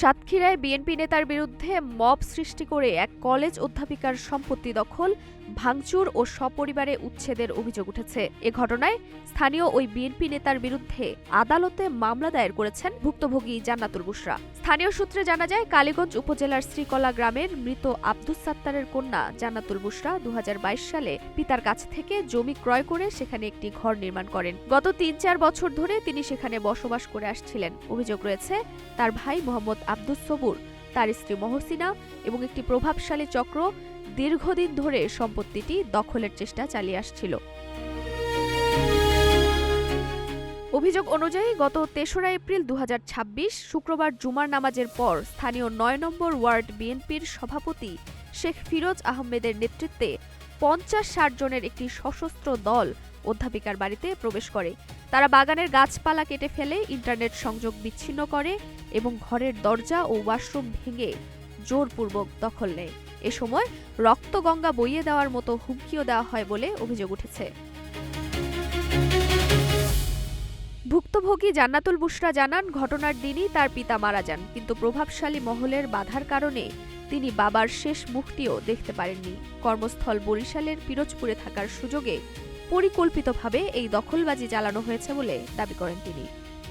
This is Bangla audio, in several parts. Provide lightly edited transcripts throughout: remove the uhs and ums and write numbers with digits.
সাতক্ষীরায় বিএনপি নেতার বিরুদ্ধে মব সৃষ্টি করে এক কলেজ অধ্যাপিকার সম্পত্তি দখল, ভাঙচুর ও সপরিবারে উচ্ছেদের অভিযোগ উঠেছে। এ ঘটনায় স্থানীয় ওই বিএনপি নেতার বিরুদ্ধে আদালতে মামলা দায়ের করেছেন ভুক্তভোগী জান্নাতুল বুশরা। স্থানীয় সূত্রে জানা যায়, কালীগঞ্জ উপজেলার শ্রীকলা গ্রামের মৃত আব্দুস সাত্তারের কন্যা জান্নাতুল বুশরা 2022 সালে পিতার কাছ থেকে জমি ক্রয় করে সেখানে একটি ঘর নির্মাণ করেন। গত ৩-৪ বছর ধরে তিনি সেখানে বসবাস করে আসছিলেন। অভিযোগ রয়েছে, তার ভাই মোহাম্মদ আব্দুস সবুর, তার স্ত্রী মহসিনা এবং একটি প্রভাবশালী চক্র দীর্ঘদিন ধরে সম্পত্তিটি দখলের চেষ্টা চালিয়ে আসছিল। অভিযোগ অনুযায়ী গত ৩রা এপ্রিল ২০২৬ শুক্রবার জুমার নামাজের পর স্থানীয় ৯ নম্বর ওয়ার্ড বিএনপির সভাপতি শেখ ফিরোজ আহমেদের নেতৃত্বে ৫০-৬০ জনের একটি সশস্ত্র দল অধ্যাপিকার বাড়িতে প্রবেশ করে। তারা বাগানের গাছপালা কেটে ফেলে, ইন্টারনেট সংযোগ বিচ্ছিন্ন করে এবং ঘরের দরজা ও ওয়াশরুম ভেঙে জোরপূর্বক দখল নেয়। এ সময় রক্তগঙ্গা বইয়ে দেওয়ার মতো হুমকিও দেওয়া হয় বলে অভিযোগ উঠেছে। ভুক্তভোগী জান্নাতুল বুশরা জানান, ঘটনার দিনই তার পিতা মারা যান, কিন্তু প্রভাবশালী মহলের বাধার কারণে তিনি বাবার শেষ মুখটিও দেখতে পারেননি। কর্মস্থল বরিশালের পিরোজপুরে থাকার সুযোগে পরিকল্পিতভাবে এই দখলবাজি চালানো হয়েছে বলে দাবি করেন তিনি।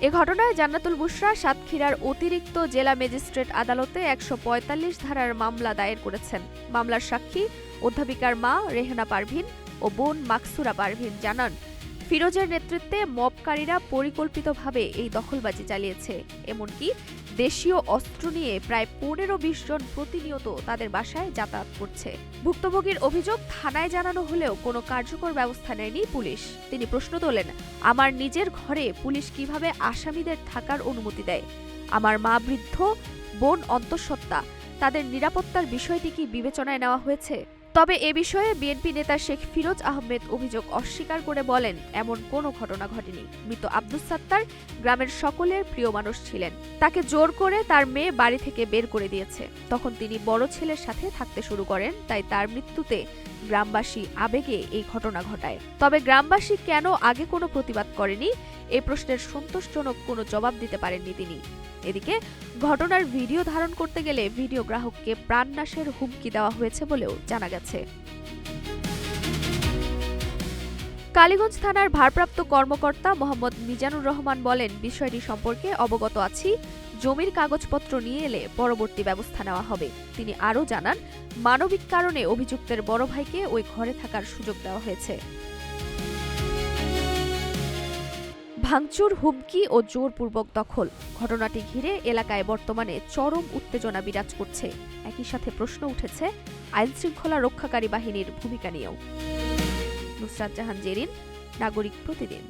এ ঘটনায় জান্নাতুল বুশরা সাতক্ষীরার অতিরিক্ত জেলা ম্যাজিস্ট্রেট আদালতে ১৪৫ ধারার মামলা দায়ের করেছেন। মামলার সাক্ষী অধ্যাপিকার মা রেহেনা পারভিন ও বোন মাকসুরা পারভিন জানান, ফিরোজের নেতৃত্বে মবকারীরা পরিকল্পিতভাবে এই দখলবাজি চালিয়েছে। এমনকি দেশীয় অস্ত্র নিয়ে প্রায় ১৫-২০ জন প্রতিনিয়ত তাদের বাসায় যাতায়াত করছে। ভুক্তভোগীর অভিযোগ, থানায় জানানো হলেও কোনো কার্যকর ব্যবস্থা নেয়নি পুলিশ। তিনি প্রশ্ন তোলেন, আমার নিজের ঘরে পুলিশ কিভাবে আসামিদের থাকার অনুমতি দেয়? আমার মা বৃদ্ধ, বোন অন্তঃসত্ত্বা, তাদের নিরাপত্তার বিষয়টি কি বিবেচনায় নেওয়া হয়েছে? তবে এ বিষয়ে বিএনপি নেতা শেখ ফিরোজ আহমেদ অভিযোগ অস্বীকার করে বলেন, এমন কোনো ঘটনা ঘটেনি। মৃত আব্দুস সাত্তার গ্রামের সকলের প্রিয় মানুষ ছিলেন। তাকে জোর করে তার মেয়ে বাড়ি থেকে বের করে দিয়েছে। তখন তিনি বড় ছেলের সাথে থাকতে শুরু করেন, তাই তার মৃত্যুতে গ্রামবাসী আবেগে এই ঘটনা ঘটায়। তবে গ্রামবাসী কেন আগে কোনো প্রতিবাদ করেনি, এই প্রশ্নের সন্তোষজনক কোনো জবাব দিতে পারেননি তিনি। এদিকে ঘটনার ভিডিও ধারণ করতে গেলে ভিডিও গ্রাহককে প্রাণনাশের হুমকি দেওয়া হয়েছে বলেও জানা গেছে। কালীগঞ্জ থানার ভারপ্রাপ্ত কর্মকর্তা মোহাম্মদ মিজানুর রহমান বলেন, বিষয়টি সম্পর্কে অবগত আছি, জমির কাগজপত্র নিয়ে এলে পরবর্তী ব্যবস্থা নেওয়া হবে। তিনি আরও জানান, মানবিক কারণে অভিযুক্তের বড় ভাইকে ওই ঘরে থাকার সুযোগ দেওয়া হয়েছে। ভাঙচুর, হুমকি ও জোরপূর্বক দখল, ঘটনাটি ঘিরে এলাকায় বর্তমানে চরম উত্তেজনা বিরাজ করছে। একই সাথে প্রশ্ন উঠেছে আইনশৃঙ্খলা রক্ষাকারী বাহিনীর ভূমিকা নিয়েও। নুসরাত জাহান জেরিন, নাগরিক প্রতিদিন।